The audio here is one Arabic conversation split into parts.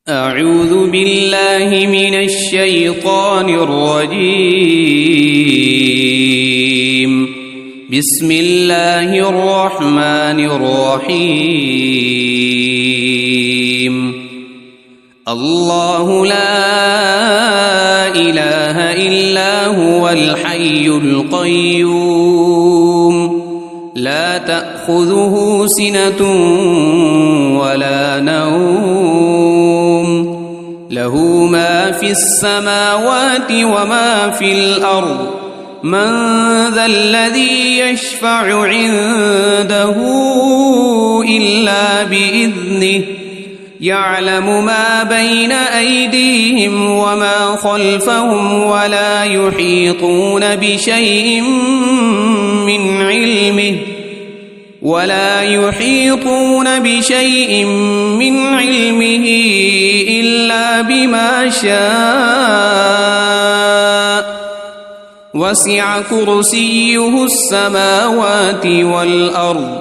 أعوذ بالله من الشيطان الرجيم. بسم الله الرحمن الرحيم. الله لا إله إلا هو الحي القيوم لا تأخذه سنة ولا نوم له ما في السماوات وما في الأرض من ذا الذي يشفع عنده إلا بإذنه يعلم ما بين أيديهم وما خلفهم ولا يحيطون بشيء من علمه إلا بما شاء وسع كرسيه السماوات والأرض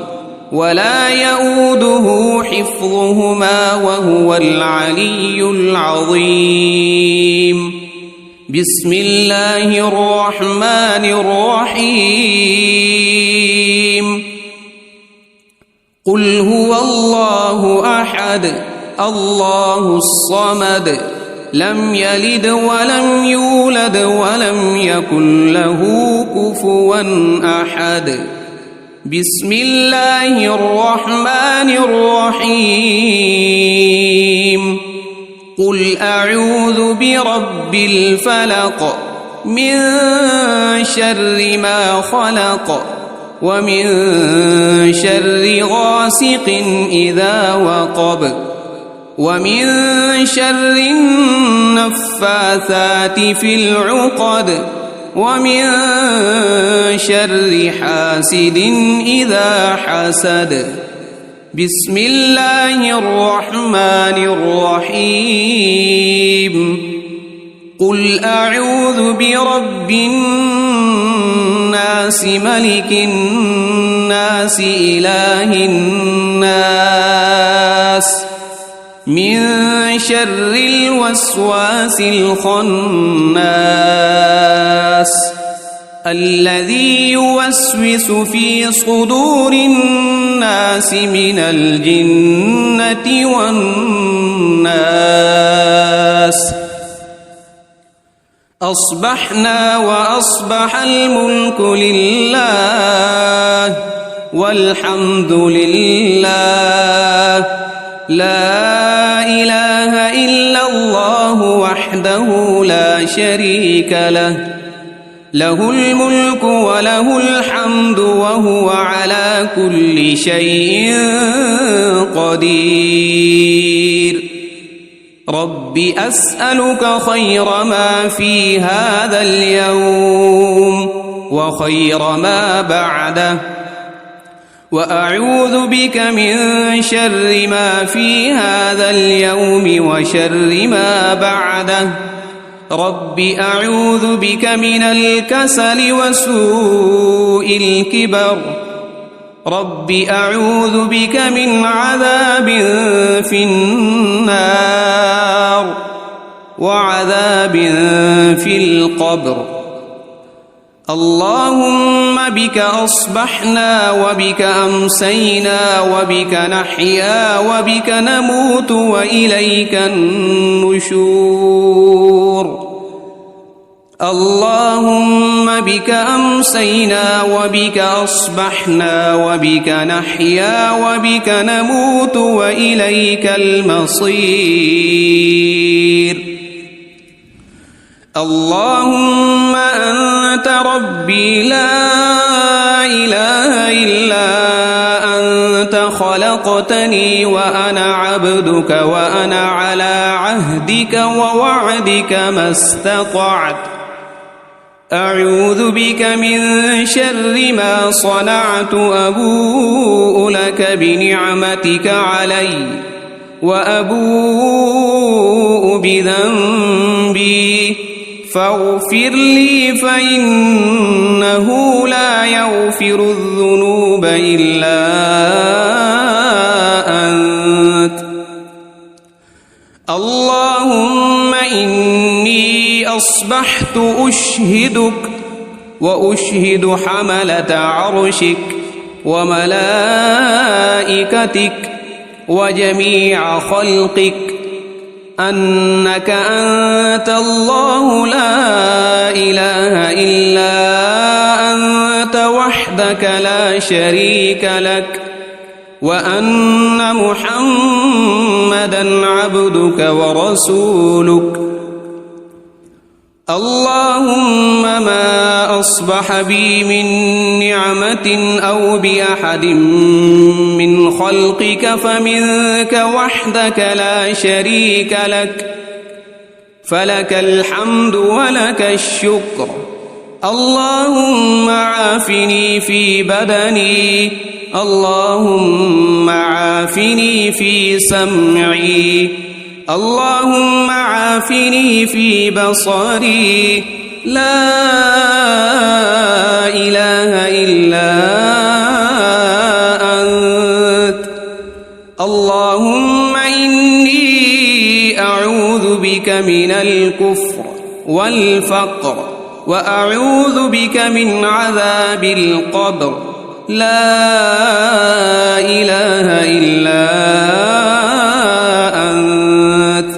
ولا يؤوده حفظهما وهو العلي العظيم. بسم الله الرحمن الرحيم. قل هو الله أحد الله الصمد لم يلد ولم يولد ولم يكن له كفوا أحد. بسم الله الرحمن الرحيم. قل أعوذ برب الفلق من شر ما خلق ومن شر غاسق إذا وقب ومن شر النفاثات في العقد ومن شر حاسد إذا حسد. بسم الله الرحمن الرحيم. قل أعوذ برب الناس ملك الناس إله الناس من شر الوسواس الخناس الذي يوسوس في صدور الناس من الجنة والناس. أصبحنا وأصبح الملك لله والحمد لله لا إله إلا الله وحده لا شريك له له الملك وله الحمد وهو على كل شيء قدير. رب أسألك خير ما في هذا اليوم وخير ما بعده وأعوذ بك من شر ما في هذا اليوم وشر ما بعده. رب أعوذ بك من الكسل وسوء الكبر. رب أعوذ بك من عذاب في النار وعذاب في القبر. اللهم بك أصبحنا وبك أمسينا وبك نحيا وبك نموت وإليك النشور. اللهم بك أمسينا وبك أصبحنا وبك نحيا وبك نموت وإليك المصير. اللهم أنت ربي لا إله إلا أنت خلقتني وأنا عبدك وأنا على عهدك ووعدك ما استطعت. أعوذ بك من شر ما صنعت أبوء لك بنعمتك علي وأبوء بذنبي فاغفر لي فإنه لا يغفر الذنوب إلا أنت. اللهم إني أصبحت أشهدك وأشهد حملة عرشك وملائكتك وجميع خلقك أنك أنت الله لا إله إلا أنت وحدك لا شريك لك وأن محمدًا عبدك ورسولك. اللهم ما أصبح بي من نعمة أو بأحد من خلقك فمنك وحدك لا شريك لك، فلك الحمد ولك الشكر. اللهم عافني في بدني، اللهم عافني في سمعي، اللهم عافني في بصري، لا إله إلا أنت. اللهم إني أعوذ بك من الكفر والفقر وأعوذ بك من عذاب القبر، لا إله إلا أنت.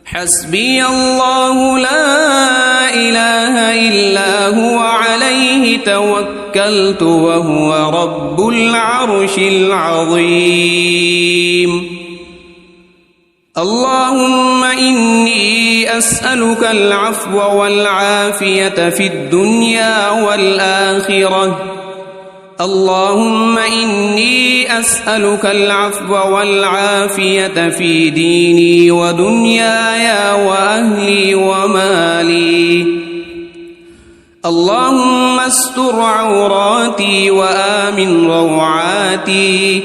حسبي الله لا إله إلا هو عليه توكلت وهو رب العرش العظيم. اللهم إني أسألك العفو والعافية في الدنيا والآخرة. اللهم إني أسألك العفو والعافية في ديني ودنياي وأهلي ومالي. اللهم استر عوراتي وآمن روعاتي.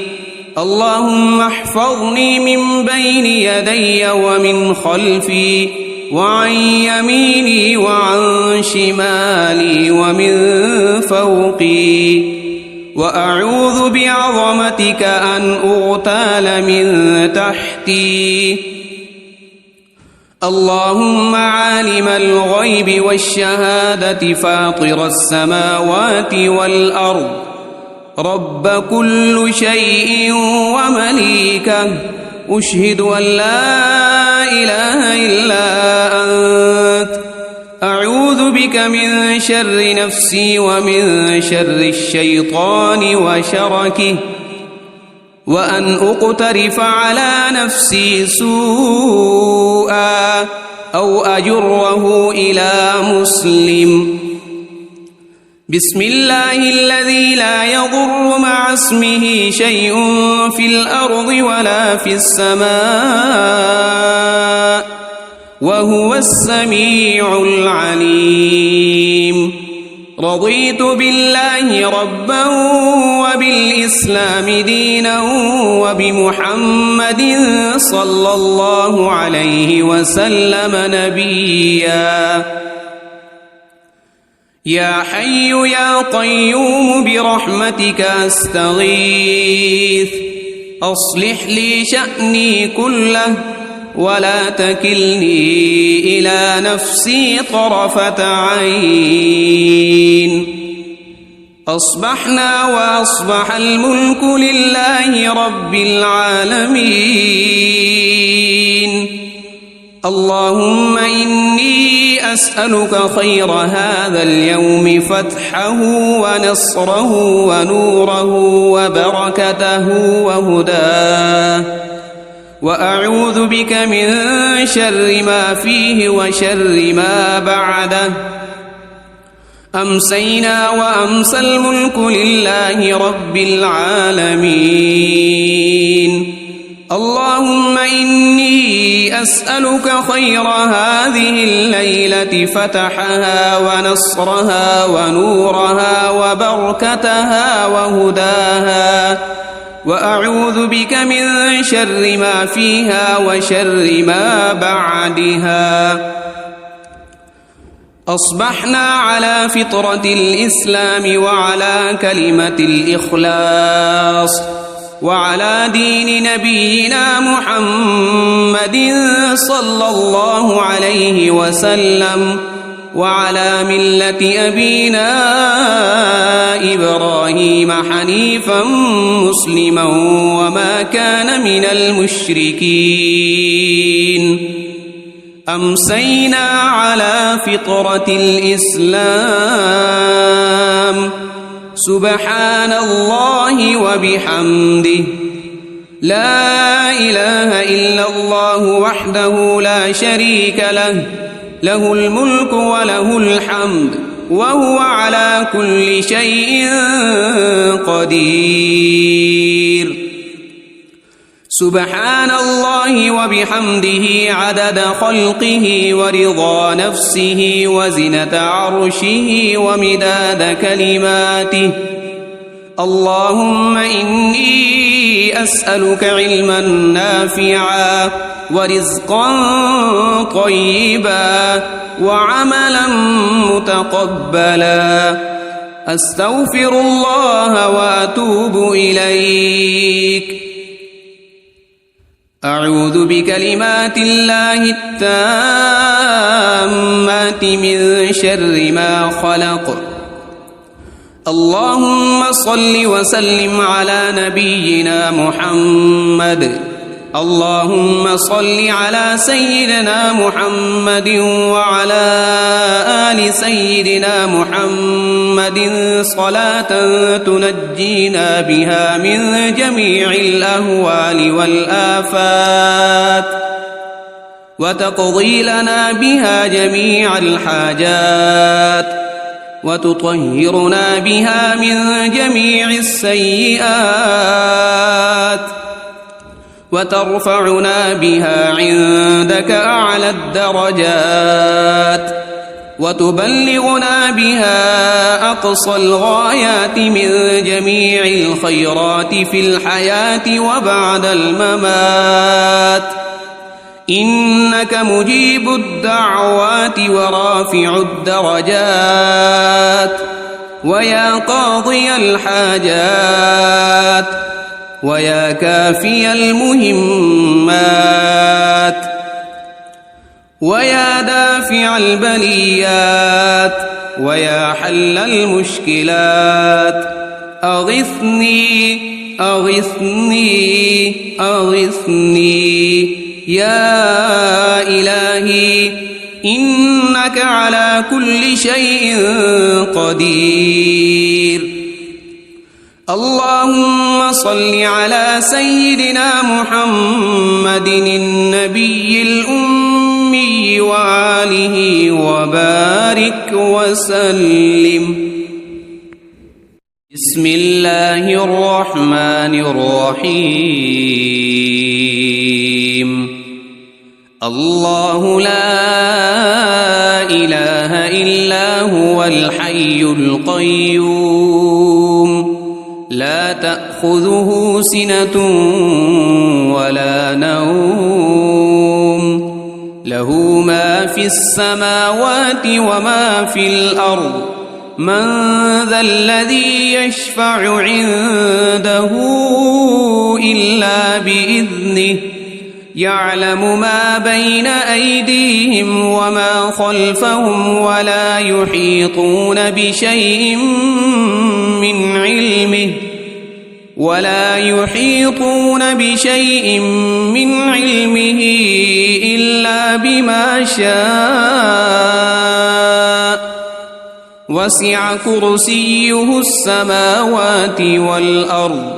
اللهم احفظني من بين يدي ومن خلفي وعن يميني وعن شمالي ومن فوقي، وأعوذ بعظمتك أن أغتال من تحتي. اللهم عالم الغيب والشهادة فاطر السماوات والأرض، رب كل شيء ومليكه، أشهد أن لا إله إلا أنت. أعوذ بك من شر نفسي ومن شر الشيطان وشركه، وأن أقترف على نفسي سوءا أو أجره إلى مسلم. بسم الله الذي لا يضر مع اسمه شيء في الأرض ولا في السماء وهو السميع العليم. رضيت بالله ربا وبالإسلام دينا وبمحمد صلى الله عليه وسلم نبيا. يا حي يا قيوم برحمتك أستغيث، أصلح لي شأني كله ولا تكلني إلى نفسي طرفة عين. أصبحنا وأصبح الملك لله رب العالمين. اللهم إني أسألك خير هذا اليوم، فتحه ونصره ونوره وبركته وهداه، وأعوذ بك من شر ما فيه وشر ما بعده. أمسينا وأمسى الملك لله رب العالمين. اللهم إني أسألك خير هذه الليلة، فتحها ونصرها ونورها وبركتها وهداها، وأعوذ بك من شر ما فيها وشر ما بعدها. أصبحنا على فطرة الإسلام وعلى كلمة الإخلاص، وعلى دين نبينا محمد صلى الله عليه وسلم، وعلى ملة أبينا إبراهيم حنيفا مسلما وما كان من المشركين. أمسينا على فطرة الإسلام، سبحان الله وبحمده، لا إله إلا الله وحده لا شريك له، له الملك وله الحمد وهو على كل شيء قدير. سبحان الله وبحمده عدد خلقه ورضا نفسه وزنة عرشه ومداد كلماته. اللهم إني أسألك علما نافعا ورزقا طيبا وعملا متقبلا. أستغفر الله وأتوب إليك. أعوذ بكلمات الله التامات من شر ما خلق. اللهم صل وسلم على نبينا محمد. اللهم صل على سيدنا محمد وعلى آل سيدنا محمد صلاة تنجينا بها من جميع الأهوال والآفات، وتقضي لنا بها جميع الحاجات، وتطهرنا بها من جميع السيئات، وترفعنا بها عندك أعلى الدرجات، وتبلغنا بها أقصى الغايات من جميع الخيرات في الحياة وبعد الممات. إنك مجيب الدعوات ورافع الدرجات، ويا قاضي الحاجات، ويا كافي المهمات، ويا دافع البليات، ويا حل المشكلات. أغثني أغثني أغثني يا إلهي، إنك على كل شيء قدير. اللهم صل على سيدنا محمد النبي الأمي وآله وبارك وسلم. بسم الله الرحمن الرحيم. الله لا إله إلا هو الحي القيوم، لا تأخذه سنة ولا نوم، له ما في السماوات وما في الأرض. من ذا الذي يشفع عنده إلا بإذنه، يعلم ما بين أيديهم وما خلفهم، ولا يحيطون بشيء من علمه إلا بما شاء. وسع كرسيه السماوات والأرض،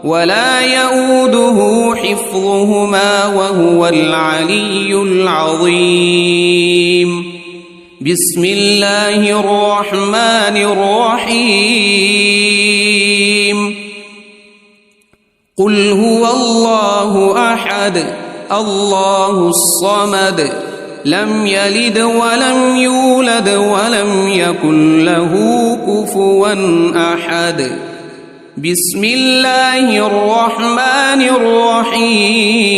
ولا يؤوده حفظهما وهو العلي العظيم. بسم الله الرحمن الرحيم. قل هو الله أحد الله الصمد، لم يلد ولم يولد ولم يكن له كفوا أحد. بسم الله الرحمن الرحيم.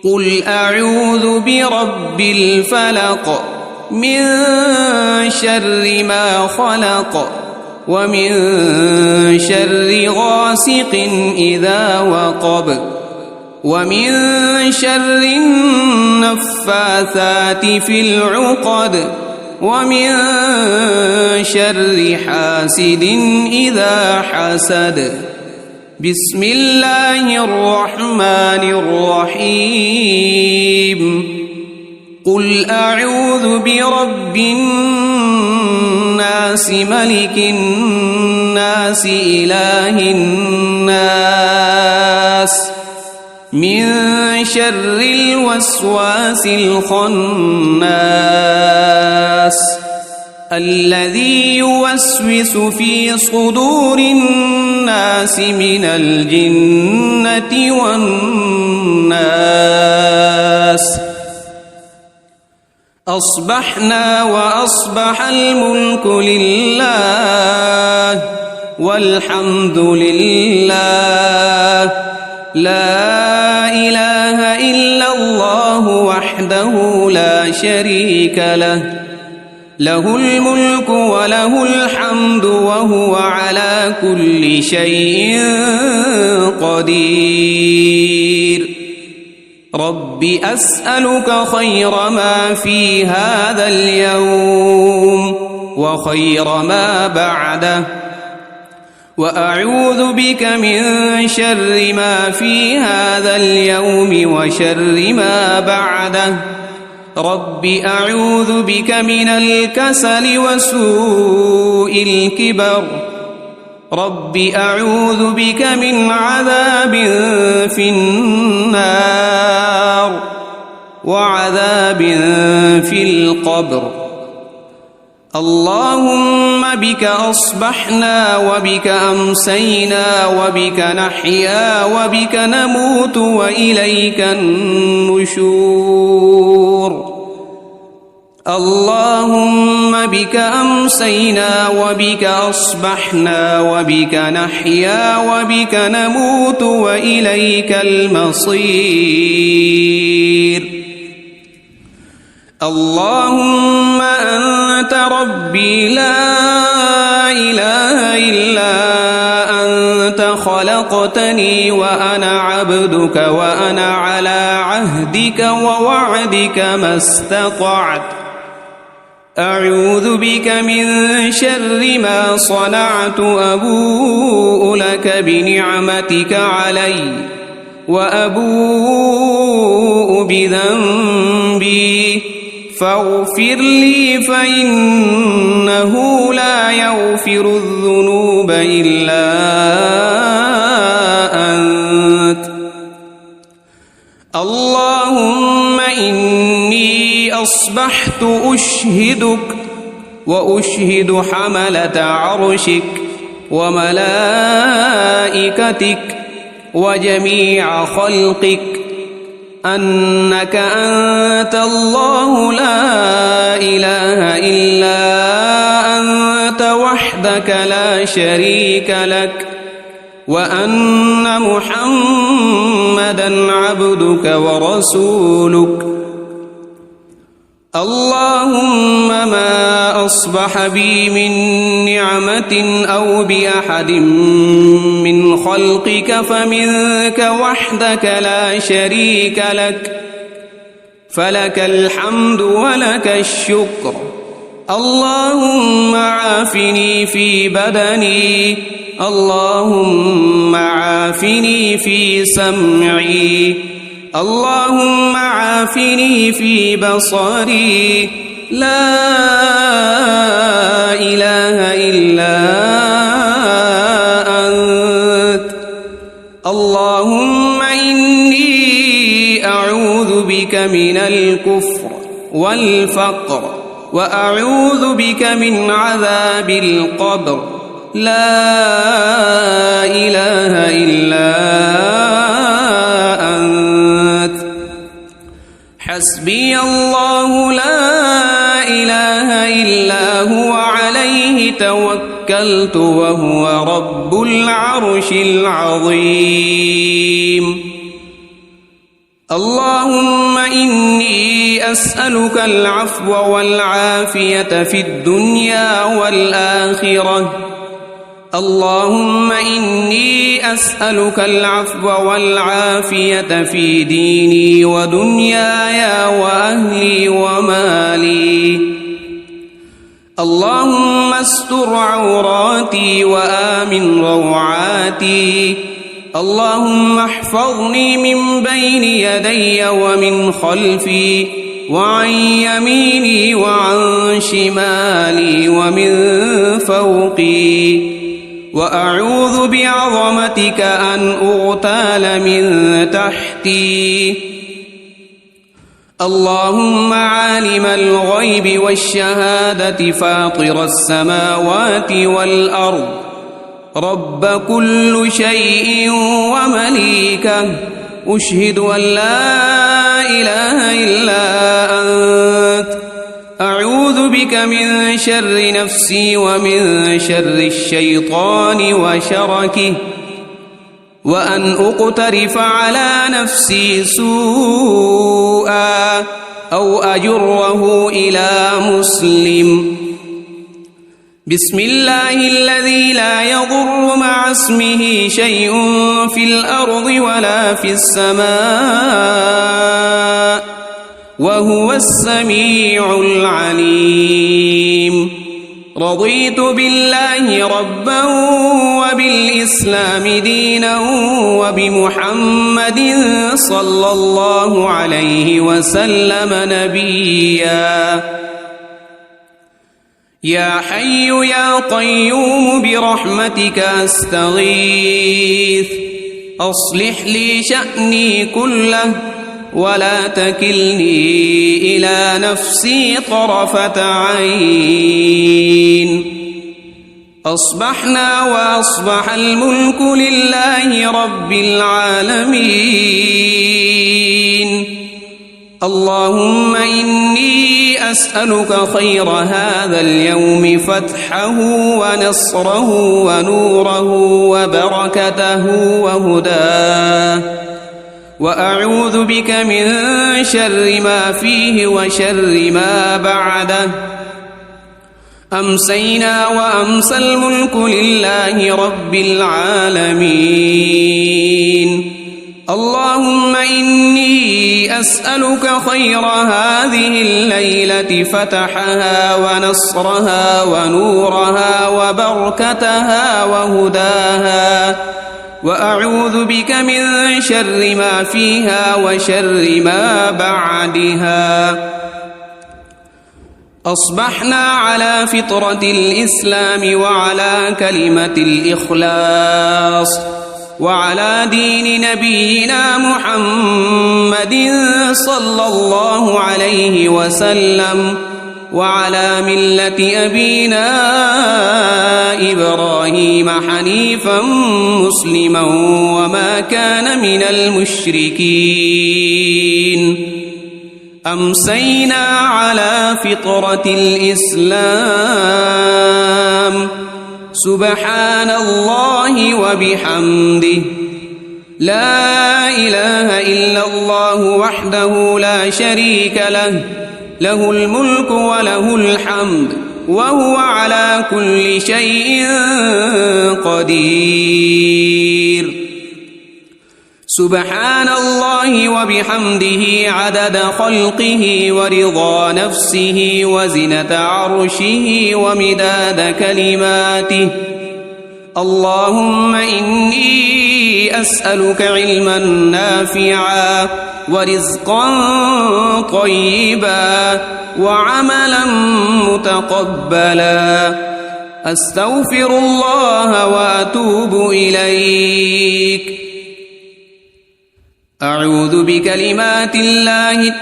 قل أعوذ برب الفلق من شر ما خلق، ومن شر غاسق إذا وقب ومن شر النفاثات في العقد ومن شر حاسد إذا حسد. بسم الله الرحمن الرحيم. قل أعوذ برب الناس ملك الناس إله الناس من شر الوسواس الخناس الذي يوسوس في صدور الناس من الجنة والناس. أصبحنا وأصبح الملك لله والحمد لله لا إله إلا الله وحده لا شريك له له الملك وله الحمد وهو على كل شيء قدير. رب أسألك خير ما في هذا اليوم وخير ما بعده وأعوذ بك من شر ما في هذا اليوم وشر ما بعده. رب أعوذ بك من الكسل وسوء الكبر. رب أعوذ بك من عذاب في النار وعذاب في القبر. اللهم بك أصبحنا وبك أمسينا وبك نحيا وبك نموت وإليك النشور. اللهم بك أمسينا وبك أصبحنا وبك نحيا وبك نموت وإليك المصير. اللهم أنت ربي لا إله إلا أنت خلقتني وأنا عبدك وأنا على عهدك ووعدك ما استطعت. أعوذ بك من شر ما صنعت. أبوء لك بنعمتك علي وأبوء بذنبي فاغفر لي فإنه لا يغفر الذنوب إلا أنت. اللهم إني أصبحت أشهدك وأشهد حملة عرشك وملائكتك وجميع خلقك أنك أنت الله لا إله إلا أنت وحدك لا شريك لك وأن محمدًا عبدك ورسولك. اللهم ما أصبح بي من نعمة أو بأحد من خلقك فمنك وحدك لا شريك لك فلك الحمد ولك الشكر. اللهم عافني في بدني. اللهم عافني في سمعي. اللهم عافني في بصري. لا إله إلا أنت. اللهم إني أعوذ بك من الكفر والفقر وأعوذ بك من عذاب القبر. لا إله إلا أنت. حسبي الله لا إله إلا هو عليه توكلت وهو رب العرش العظيم. اللهم إني أسألك العفو والعافية في الدنيا والآخرة اللهم إني أسألك العفو والعافية في ديني ودنياي وأهلي ومالي. اللهم استر عوراتي وآمن روعاتي. اللهم احفظني من بين يدي ومن خلفي وعن يميني وعن شمالي ومن فوقي، وأعوذ بعظمتك أن أغتال من تحتي. اللهم عالم الغيب والشهادة فاطر السماوات والأرض، رب كل شيء ومليكه، أشهد أن لا إله إلا أنت، أعوذ بك من شر نفسي ومن شر الشيطان وشركه، وأن أقترف على نفسي سوءا أو أجره إلى مسلم. بسم الله الذي لا يضر مع اسمه شيء في الأرض ولا في السماء، وهو السميع العليم. رضيت بالله ربا وبالإسلام دينا وبمحمد صلى الله عليه وسلم نبيا. يا حي يا قيوم برحمتك أستغيث، أصلح لي شأني كله ولا تكلني إلى نفسي طرفة عين. أصبحنا وأصبح الملك لله رب العالمين. اللهم إني أسألك خير هذا اليوم، فتحه ونصره ونوره وبركته وهداه، وأعوذ بك من شر ما فيه وشر ما بعده. أمسينا وأمسى الملك لله رب العالمين. اللهم إني أسألك خير هذه الليلة، فتحها ونصرها ونورها وبركتها وهداها، وأعوذ بك من شر ما فيها وشر ما بعدها. أصبحنا على فطرة الإسلام وعلى كلمة الإخلاص وعلى دين نبينا محمد صلى الله عليه وسلم، وعلى ملة أبينا إبراهيم حنيفا مسلما وما كان من المشركين. أمسينا على فطرة الإسلام. سبحان الله وبحمده، لا إله إلا الله وحده لا شريك له، له الملك وله الحمد وهو على كل شيء قدير. سبحان الله وبحمده عدد خلقه ورضا نفسه وزنة عرشه ومداد كلماته. اللهم إني أسألك علما نافعا ورزقا طيبا وعملا متقبلا. أستغفر الله وأتوب إليك. أعوذ بكلمات الله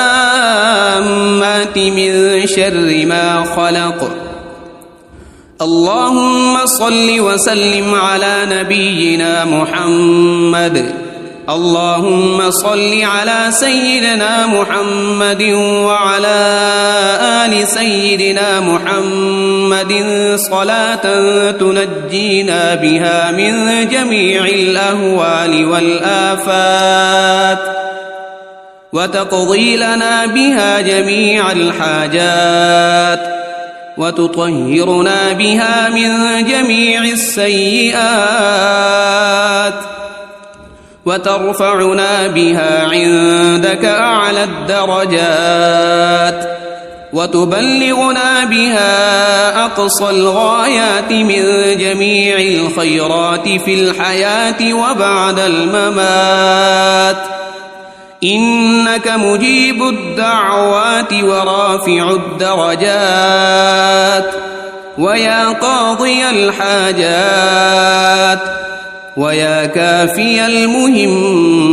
التامات من شر ما خلق. اللهم صل وسلم على نبينا محمد. اللهم صل على سيدنا محمد وعلى آل سيدنا محمد صلاة تنجينا بها من جميع الأهوال والآفات، وتقضي لنا بها جميع الحاجات، وتطهرنا بها من جميع السيئات وترفعنا بها عندك أعلى الدرجات وتبلغنا بها أقصى الغايات من جميع الخيرات في الحياة وبعد الممات إنك مجيب الدعوات ورافع الدرجات ويا قاضي الحاجات ويا كافي المهمات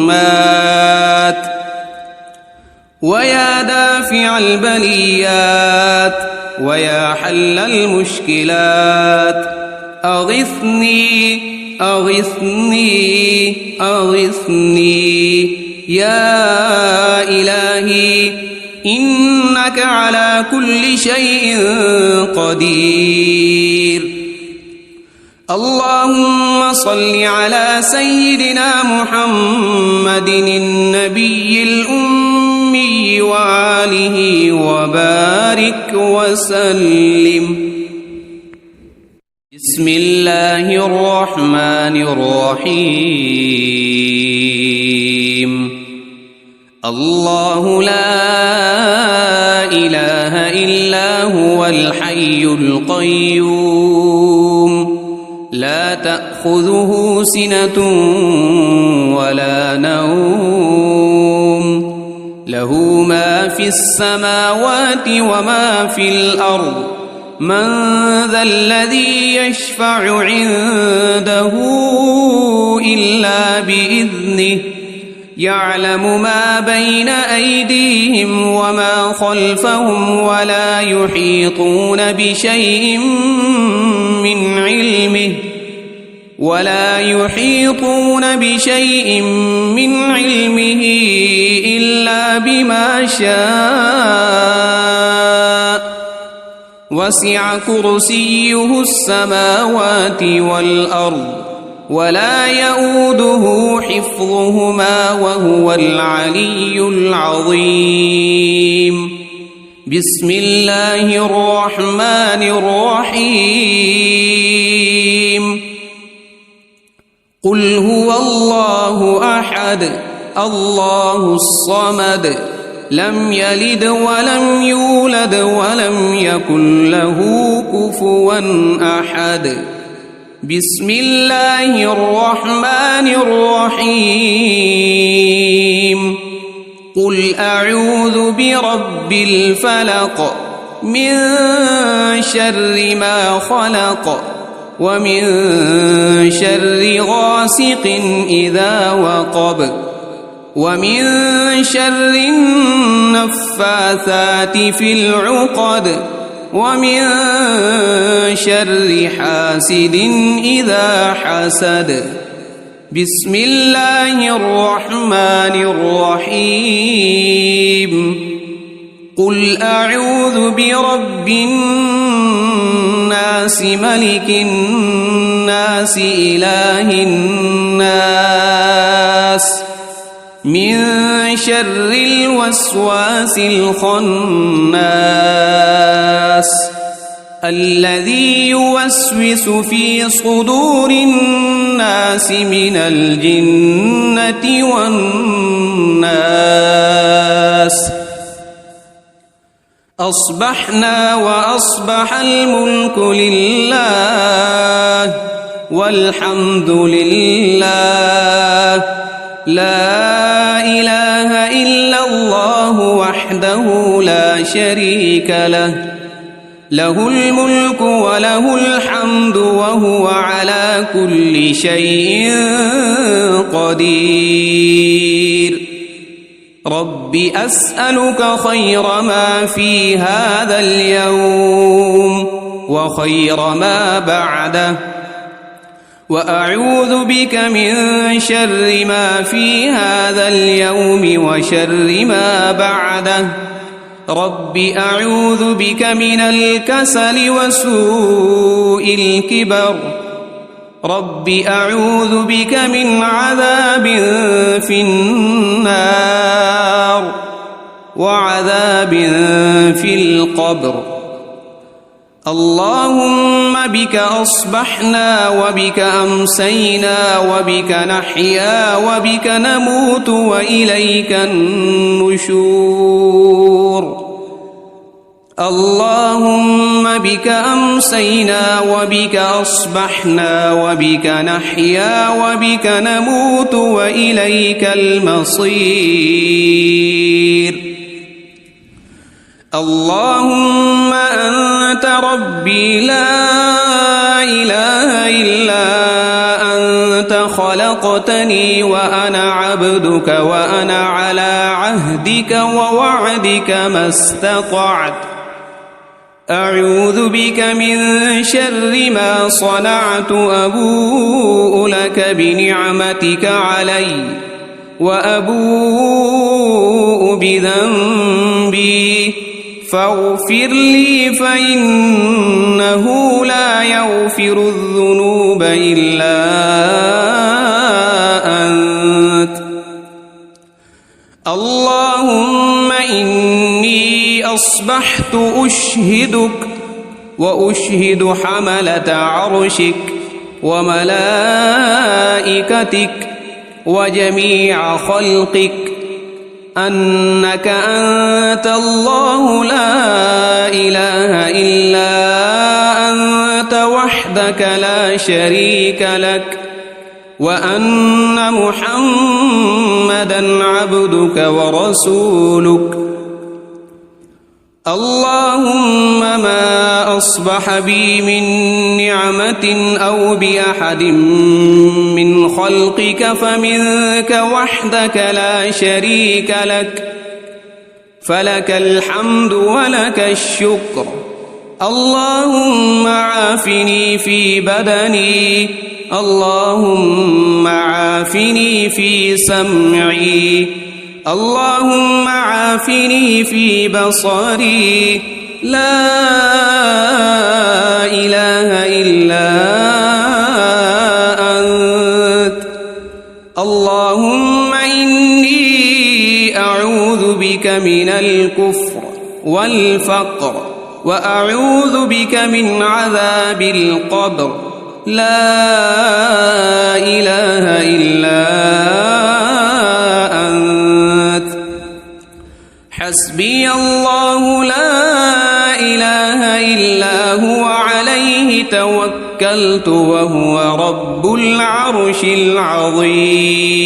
ويا دافع البليات ويا حل المشكلات أغثني أغثني أغثني يا إلهي إنك على كل شيء قدير. اللهم صل على سيدنا محمد النبي الأمي وآله وبارك وسلم. بسم الله الرحمن الرحيم. الله لا إله إلا هو الحي القيوم لا تأخذه سنة ولا نوم له ما في السماوات وما في الأرض من ذا الذي يشفع عنده إلا بإذنه يعلم ما بين أيديهم وما خلفهم ولا يحيطون بشيء من علمه إلا بما شاء وسع كرسيه السماوات والأرض ولا يؤوده حفظهما وهو العلي العظيم. بسم الله الرحمن الرحيم. قل هو الله أحد الله الصمد لم يلد ولم يولد ولم يكن له كفوا أحد. بسم الله الرحمن الرحيم. قل أعوذ برب الفلق من شر ما خلق ومن شر غاسق إذا وقب ومن شر النفاثات في العقد ومن شر حاسد إذا حسد. بسم الله الرحمن الرحيم. قل أعوذ برب الناس ملك الناس إله الناس من شر الوسواس الخناس الذي يوسوس في صدور الناس من الجنة والناس. أصبحنا وأصبح الملك لله والحمد لله لا إله إلا الله وحده لا شريك له له الملك وله الحمد وهو على كل شيء قدير. رب أسألك خير ما في هذا اليوم وخير ما بعده وأعوذ بك من شر ما في هذا اليوم وشر ما بعده. رب أعوذ بك من الكسل وسوء الكبر. رب أعوذ بك من عذاب في النار وعذاب في القبر. اللهم بك أصبحنا وبك أمسينا وبك نحيا وبك نموت وإليك النشور اللهم بك أمسينا وبك أصبحنا وبك نحيا وبك نموت وإليك المصير اللهم أنت ربي لا إله إلا أنت خلقتني وأنا عبدك وأنا على عهدك ووعدك ما استطعت أعوذ بك من شر ما صنعت أبوء لك بنعمتك علي وأبوء بذنبي فاغفر لي فإنه لا يغفر الذنوب إلا أنت اللهم إني أصبحت أشهدك وأشهد حملة عرشك وملائكتك وجميع خلقك أنك أنت الله لا إله إلا أنت وحدك لا شريك لك وأن محمدًا عبدك ورسولك اللهم ما أصبح بي من نعمة أو بأحد من خلقك فمنك وحدك لا شريك لك فلك الحمد ولك الشكر اللهم عافني في بدني اللهم عافني في سمعي اللهم عافني في بصري لا إله إلا أنت اللهم إني أعوذ بك من الكفر والفقر وأعوذ بك من عذاب القبر لا إله إلا أنت حسبي الله لا إله إلا هو عليه توكلت وهو رب العرش العظيم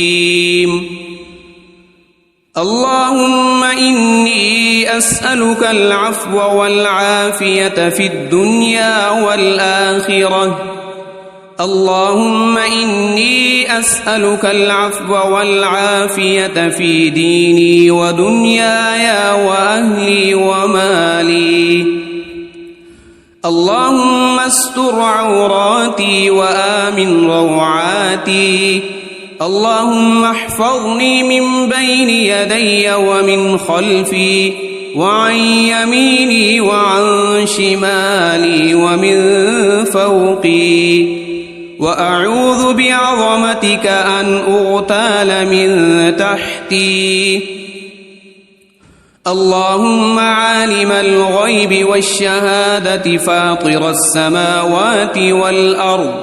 اللهم إني أسألك العفو والعافية في الدنيا والآخرة اللهم إني أسألك العفو والعافية في ديني ودنياي وأهلي ومالي اللهم استر عوراتي وآمن روعاتي اللهم احفظني من بين يدي ومن خلفي وعن يميني وعن شمالي ومن فوقي وأعوذ بعظمتك أن أغتال من تحتي اللهم عالم الغيب والشهادة فاطر السماوات والأرض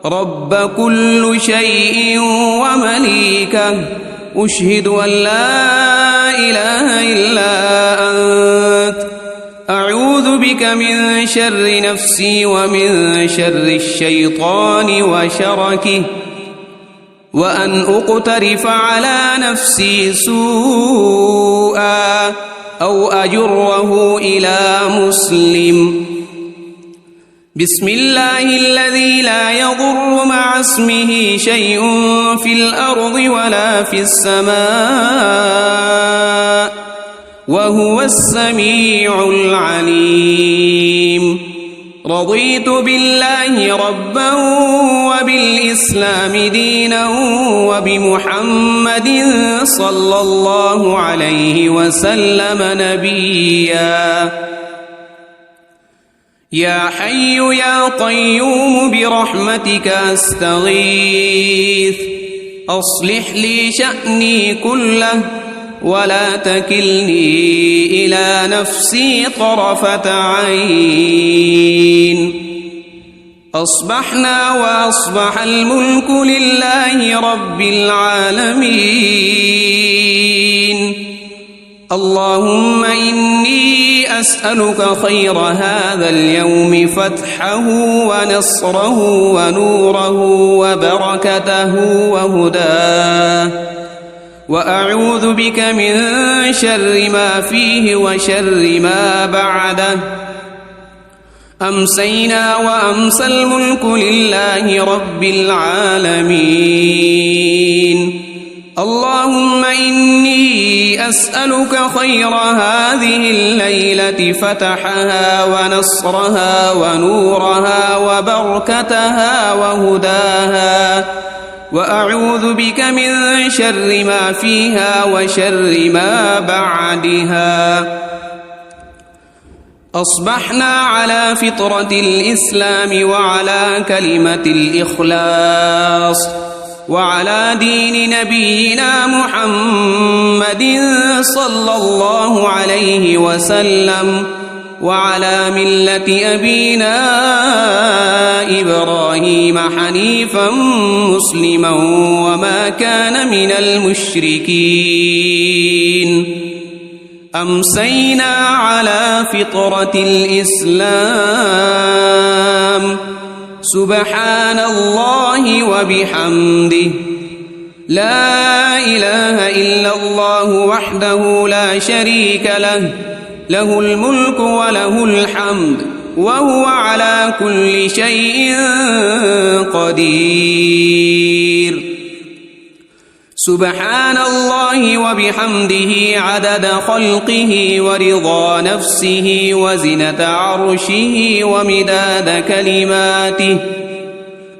رب كل شيء ومليكه أشهد أن لا إله إلا أنت أعوذ بك من شر نفسي ومن شر الشيطان وشركه وأن أقترف على نفسي سوءا أو أجره إلى مسلم بسم الله الذي لا يضر مع اسمه شيء في الأرض ولا في السماء وهو السميع العليم رضيت بالله ربا وبالإسلام دينا وبمحمد صلى الله عليه وسلم نبيا يا حي يا قيوم برحمتك أستغيث أصلح لي شأني كله ولا تكلني إلى نفسي طرفة عين. أصبحنا وأصبح الملك لله رب العالمين. اللهم إني أسألك خير هذا اليوم فتحه ونصره ونوره وبركته وهداه، وأعوذ بك من شر ما فيه وشر ما بعده. أمسينا وأمسى الملك لله رب العالمين. اللهم إني أسألك خير هذه الليلة فتحها ونصرها ونورها وبركتها وهداها، وأعوذ بك من شر ما فيها وشر ما بعدها. أصبحنا على فطرة الإسلام وعلى كلمة الإخلاص وعلى دين نبينا محمد صلى الله عليه وسلم، وعلى ملة أبينا إبراهيم حنيفا مسلما وما كان من المشركين. أمسينا على فطرة الإسلام. سبحان الله وبحمده، لا إله إلا الله وحده لا شريك له، له الملك وله الحمد وهو على كل شيء قدير. سبحان الله وبحمده عدد خلقه ورضا نفسه وزنة عرشه ومداد كلماته.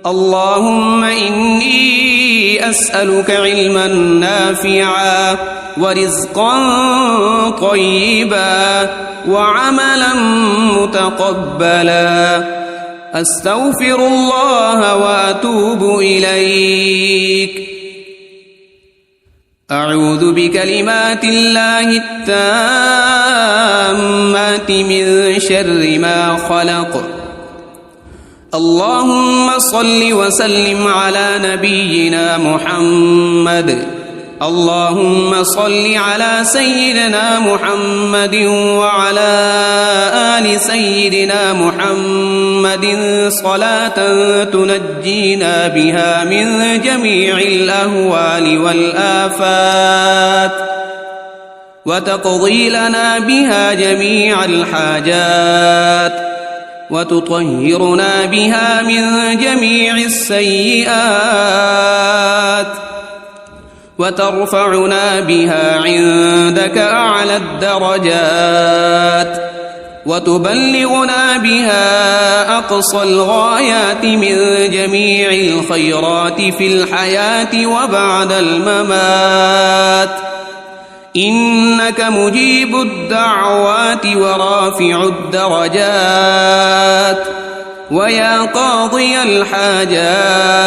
اللهم إني أسألك علما نافعا ورزقا طيبا وعملا متقبلا. أستغفر الله وأتوب إليك. أعوذ بكلمات الله التامات من شر ما خلق. اللهم صل وسلم على نبينا محمد. اللهم صل على سيدنا محمد وعلى آل سيدنا محمد صلاة تنجينا بها من جميع الأهوال والآفات، وتقضي لنا بها جميع الحاجات، وتطهرنا بها من جميع السيئات، وترفعنا بها عندك أعلى الدرجات، وتبلغنا بها أقصى الغايات من جميع الخيرات في الحياة وبعد الممات. إنك مجيب الدعوات ورافع الدرجات، ويا قاضي الحاجات،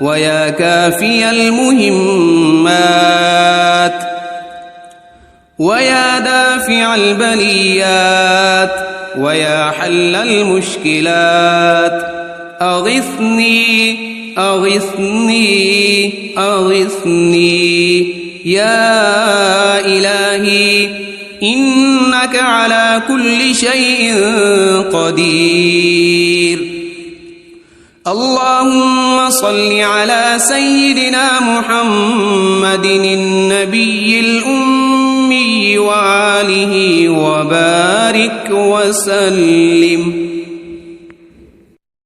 ويا كافي المهمات، ويا دافع البليات، ويا حل المشكلات. أغثني أغثني أغثني يا إلهي، إنك على كل شيء قدير. اللهم صل على سيدنا محمد النبي الأمي وآله وبارك وسلم.